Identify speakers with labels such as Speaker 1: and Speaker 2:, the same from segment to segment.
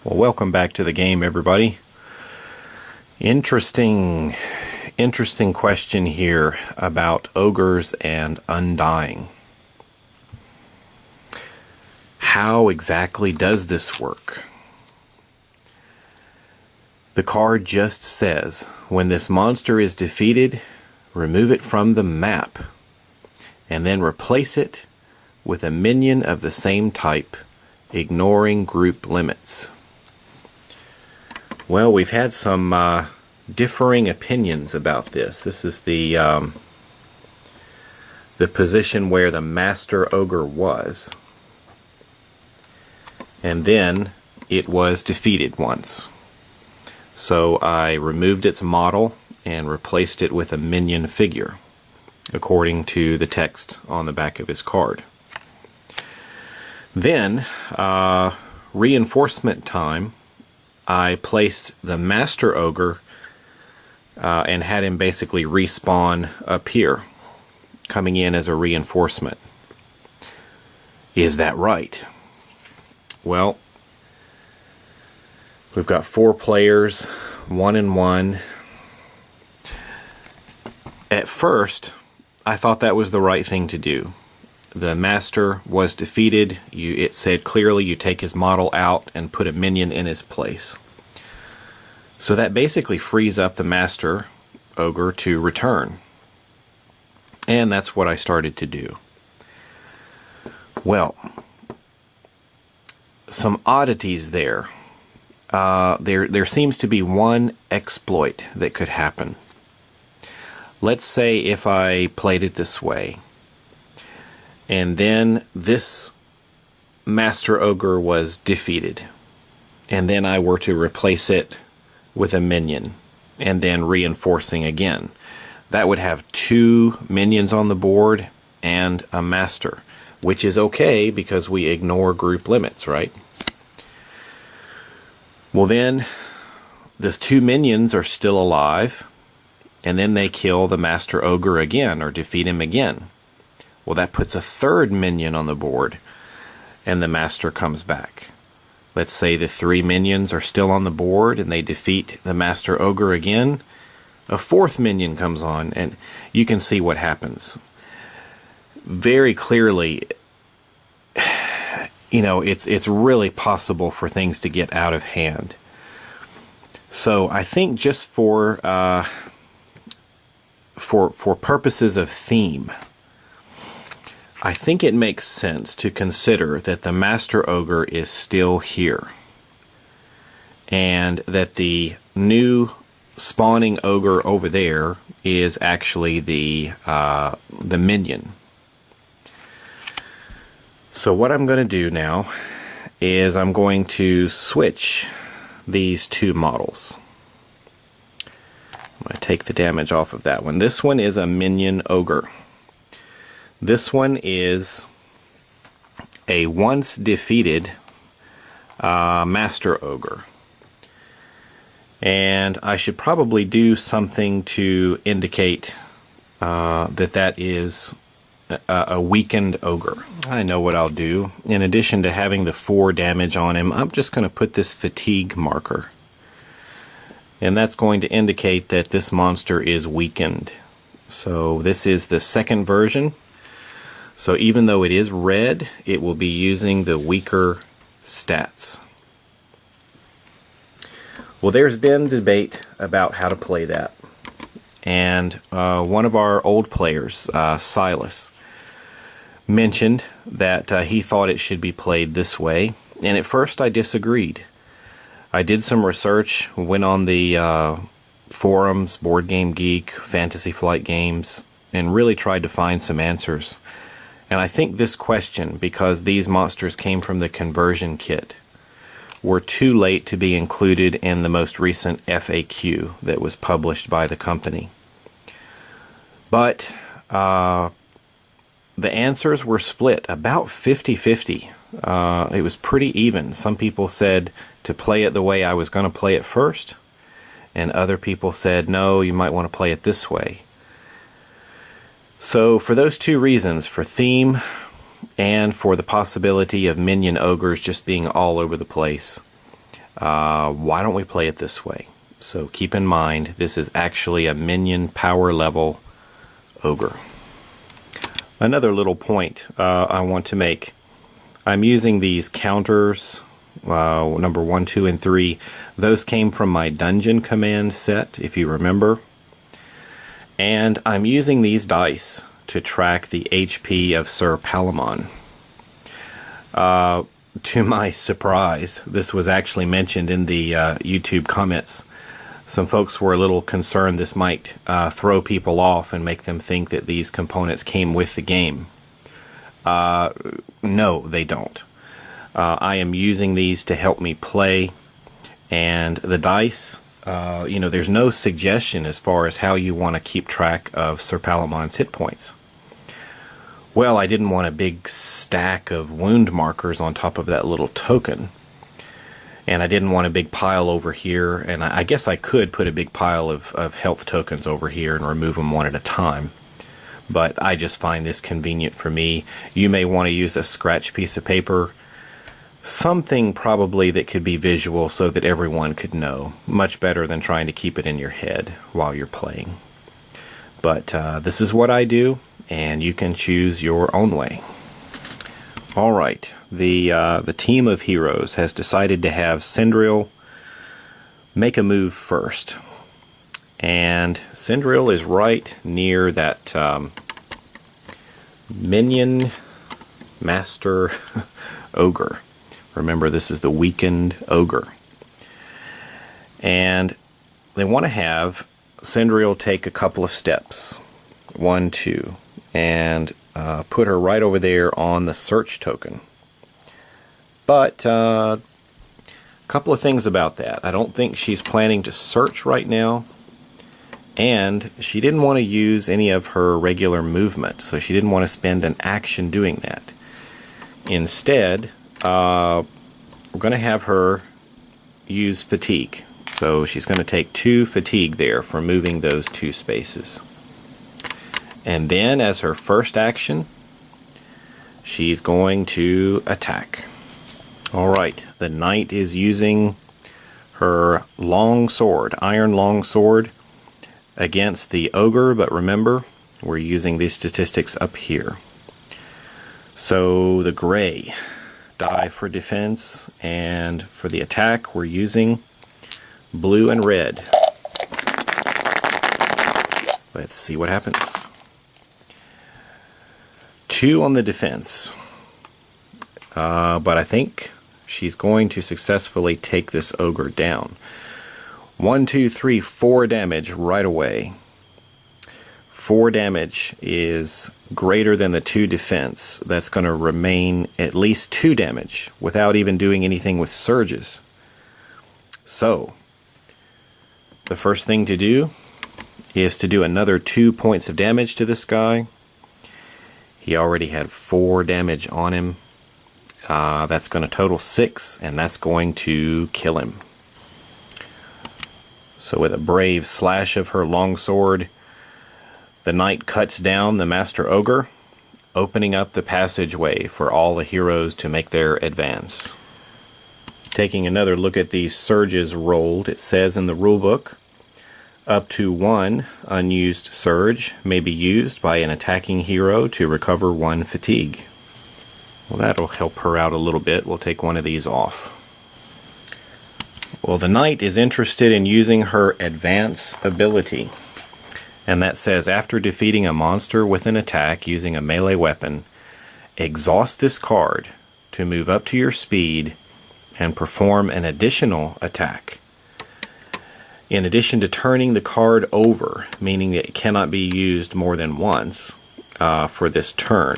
Speaker 1: Well, welcome back to the game, everybody. Interesting question here about ogres and undying. How exactly does this work? The card just says, when this monster is defeated, remove it from the map, and then replace it with a minion of the same type, ignoring group limits. Well, we've had some differing opinions about this. This is the position where the Master Ogre was. And then it was defeated once. So I removed its model and replaced it with a minion figure, according to the text on the back of his card. Then, reinforcement time, I placed the Master Ogre and had him basically respawn up here, coming in as a reinforcement. Is that right? Well, we've got 4 players, 1 and 1. At first, I thought that was the right thing to do. The Master was defeated. It said clearly you take his model out and put a minion in his place. So that basically frees up the Master Ogre to return. And that's what I started to do. Well, some oddities there. There seems to be one exploit that could happen. Let's say if I played it this way, and then this Master Ogre was defeated, and then I were to replace it with a minion, and then reinforcing again. That would have 2 minions on the board and a Master, which is okay because we ignore group limits, right? Well, then, the 2 minions are still alive, and then they kill the Master Ogre again, or defeat him again. Well, that puts a 3rd minion on the board, and the Master comes back. Let's say the 3 minions are still on the board, and they defeat the Master Ogre again. A 4th minion comes on, and you can see what happens. Very clearly, you know, it's really possible for things to get out of hand. So I think just for purposes of theme, I think it makes sense to consider that the Master Ogre is still here, and that the new spawning ogre over there is actually the minion. So what I'm going to do now is I'm going to switch these 2 models. I'm going to take the damage off of that one. This one is a minion ogre. This one is a once defeated Master Ogre. And I should probably do something to indicate that is a weakened ogre. I know what I'll do. In addition to having the 4 damage on him, I'm just going to put this fatigue marker. And that's going to indicate that this monster is weakened. So this is the 2nd version. So even though it is red, it will be using the weaker stats. Well, there's been debate about how to play that. And one of our old players, Silas, mentioned that he thought it should be played this way. And at first I disagreed. I did some research, went on the forums, Board Game Geek, Fantasy Flight Games, and really tried to find some answers. And I think this question, because these monsters came from the conversion kit, were too late to be included in the most recent FAQ that was published by the company. But the answers were split about 50-50. It was pretty even. Some people said to play it the way I was going to play it first, and other people said, no, you might want to play it this way. So for those 2 reasons, for theme and for the possibility of minion ogres just being all over the place, Why don't we play it this way? So keep in mind, this is actually a minion power level Ogre. Another little point I want to make. I'm using these counters, number 1, 2, and 3. Those came from my dungeon command set, if you remember. And I'm using these dice to track the HP of Sir Palamon. To my surprise, this was actually mentioned in the YouTube comments. Some folks were a little concerned this might throw people off and make them think that these components came with the game. No, they don't. I am using these to help me play, and the dice, there's no suggestion as far as how you want to keep track of Sir Palamon's hit points. Well, I didn't want a big stack of wound markers on top of that little token. And I didn't want a big pile over here. And I guess I could put a big pile of health tokens over here and remove them one at a time. But I just find this convenient for me. You may want to use a scratch piece of paper. Something probably that could be visual so that everyone could know. Much better than trying to keep it in your head while you're playing. But this is what I do, and you can choose your own way. Alright, the team of heroes has decided to have Cindril make a move first. And Cindril is right near that minion master Ogre. Remember, this is the weakened Ogre. And they want to have Cindril take a couple of steps. 1, 2. And put her right over there on the search token. But a couple of things about that. I don't think she's planning to search right now. And she didn't want to use any of her regular movement. So she didn't want to spend an action doing that. Instead, we're going to have her use fatigue. So she's going to take 2 fatigue there for moving those 2 spaces. And then as her first action, she's going to attack. Alright, the knight is using her long sword, iron long sword, against the ogre, but remember, we're using these statistics up here. So the gray die for defense, and for the attack we're using blue and red. Let's see what happens. 2 on the defense. But I think she's going to successfully take this ogre down. 1, 2, 3, 4 damage right away. 4 damage is greater than the 2 defense. That's going to remain at least 2 damage without even doing anything with surges. So, the first thing to do is to do another 2 points of damage to this guy. He already had 4 damage on him. That's going to total 6, and that's going to kill him. So with a brave slash of her longsword, the knight cuts down the Master Ogre, opening up the passageway for all the heroes to make their advance. Taking another look at these surges rolled, it says in the rulebook, up to 1 unused surge may be used by an attacking hero to recover 1 fatigue. Well, that'll help her out a little bit. We'll take one of these off. Well, the knight is interested in using her advance ability. And that says, after defeating a monster with an attack using a melee weapon, exhaust this card to move up to your speed and perform an additional attack. In addition to turning the card over, meaning that it cannot be used more than once for this turn,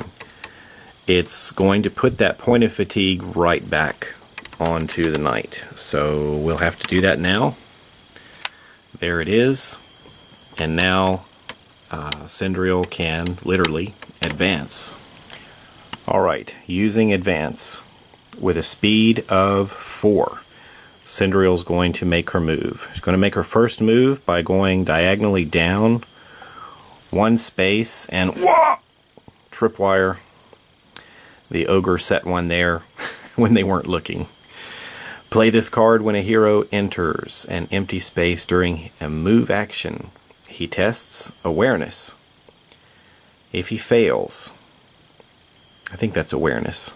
Speaker 1: it's going to put that point of fatigue right back onto the knight. So we'll have to do that now. There it is. And now Cindril can literally advance. Alright, using advance with a speed of 4. Cindril's going to make her move. She's going to make her first move by going diagonally down 1 space and whoa! Tripwire. The ogre set one there when they weren't looking. Play this card when a hero enters an empty space during a move action. He tests awareness. If he fails, I think that's awareness.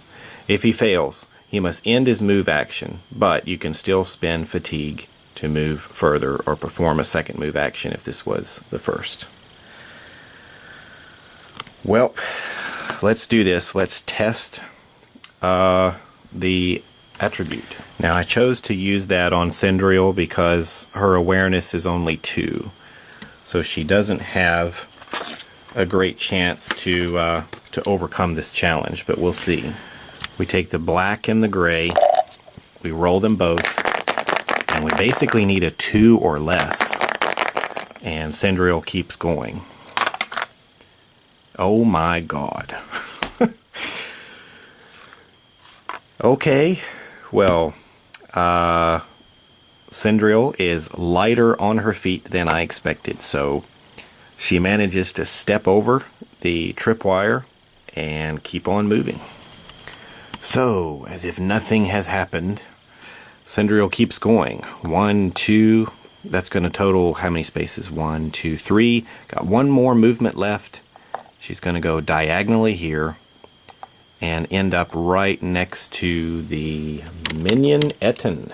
Speaker 1: If he fails, he must end his move action, but you can still spend fatigue to move further or perform a second move action if this was the first. Well, let's do this. Let's test the attribute. Now, I chose to use that on Cendril because her awareness is only 2. So she doesn't have a great chance to overcome this challenge, but we'll see. We take the black and the gray, we roll them both, and we basically need a 2 or less. And Cendril keeps going. Oh my god. Okay, well, Cendril is lighter on her feet than I expected, so she manages to step over the tripwire and keep on moving. So, as if nothing has happened, Cendril keeps going. 1, 2, that's going to total how many spaces? 1, 2, 3. Got one more movement left. She's going to go diagonally here and end up right next to the minion Ettin,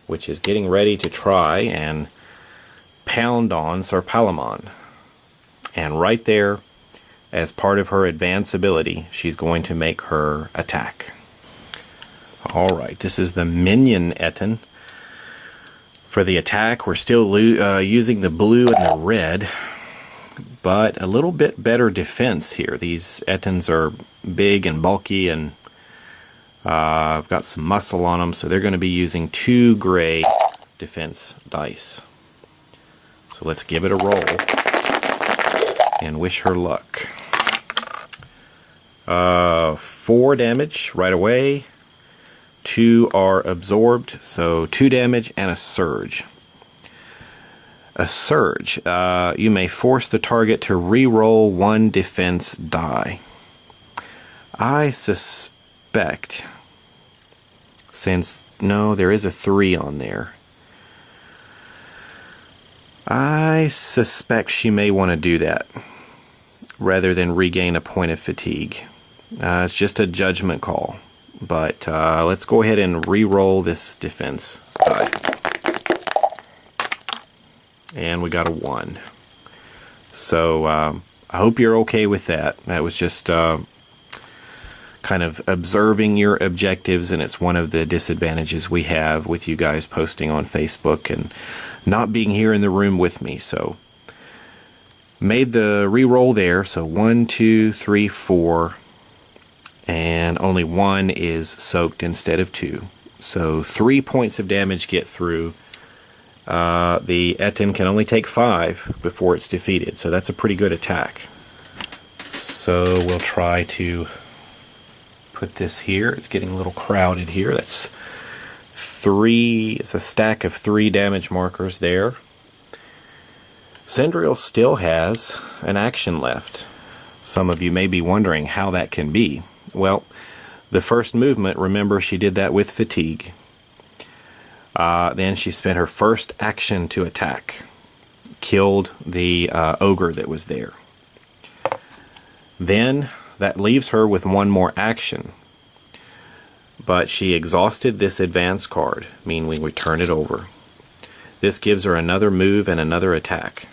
Speaker 1: which is getting ready to try and pound on Sir Palamon. And right there, as part of her advanced ability, she's going to make her attack. Alright, this is the minion Ettin. For the attack, we're still using the blue and the red, but a little bit better defense here. These Ettins are big and bulky, and I've got some muscle on them, so they're going to be using 2 gray defense dice. So let's give it a roll and wish her luck. 4 damage right away. 2 are absorbed, so 2 damage and a surge. A surge. You may force the target to re-roll 1 defense die. I suspect, since, no, there is a 3 on there, I suspect she may want to do that rather than regain a point of fatigue. It's just a judgment call, but let's go ahead and re-roll this defense die. And we got a 1. So I hope you're okay with that. That was just kind of observing your objectives, and it's one of the disadvantages we have with you guys posting on Facebook and not being here in the room with me. So made the re-roll there. So 1, 2, 3, 4, and only 1 is soaked instead of 2. So 3 points of damage get through. The Ettin can only take 5 before it's defeated, so that's a pretty good attack. So we'll try to put this here. It's getting a little crowded here. That's 3, it's a stack of 3 damage markers there. Cendril still has an action left. Some of you may be wondering how that can be. Well, the first movement, remember, she did that with fatigue. Then she spent her first action to attack. Killed the ogre that was there. Then that leaves her with 1 more action. But she exhausted this advance card, meaning we turn it over. This gives her another move and another attack.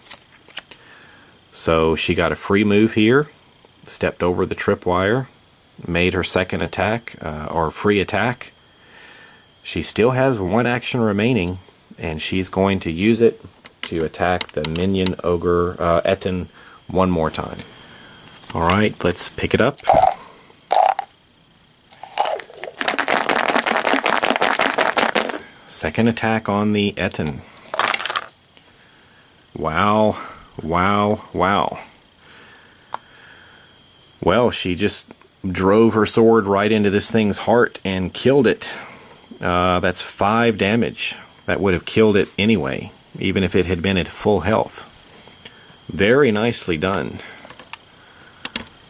Speaker 1: So she got a free move here, stepped over the tripwire, made her second attack, or free attack. She still has 1 action remaining, and she's going to use it to attack the minion ogre Ettin 1 more time. Alright, let's pick it up. Second attack on the Ettin. Wow, wow, wow. Well, she just drove her sword right into this thing's heart and killed it. That's 5 damage. That would have killed it anyway, even if it had been at full health. Very nicely done.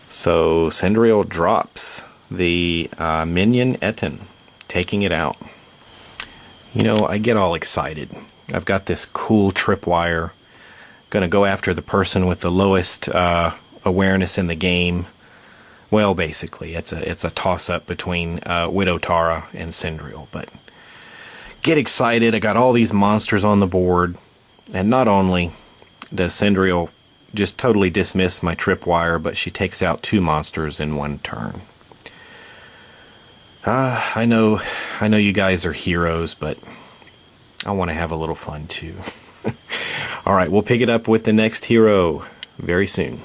Speaker 1: So Cendril drops the minion Ettin, taking it out. You know, I get all excited. I've got this cool Tripwire. Gonna go after the person with the lowest awareness in the game. Well, basically, it's a toss-up between Widow Tara and Sindriel, but get excited. I got all these monsters on the board, and not only does Sindriel just totally dismiss my Tripwire, but she takes out 2 monsters in 1 turn. I know you guys are heroes, but I want to have a little fun too. Alright, we'll pick it up with the next hero very soon.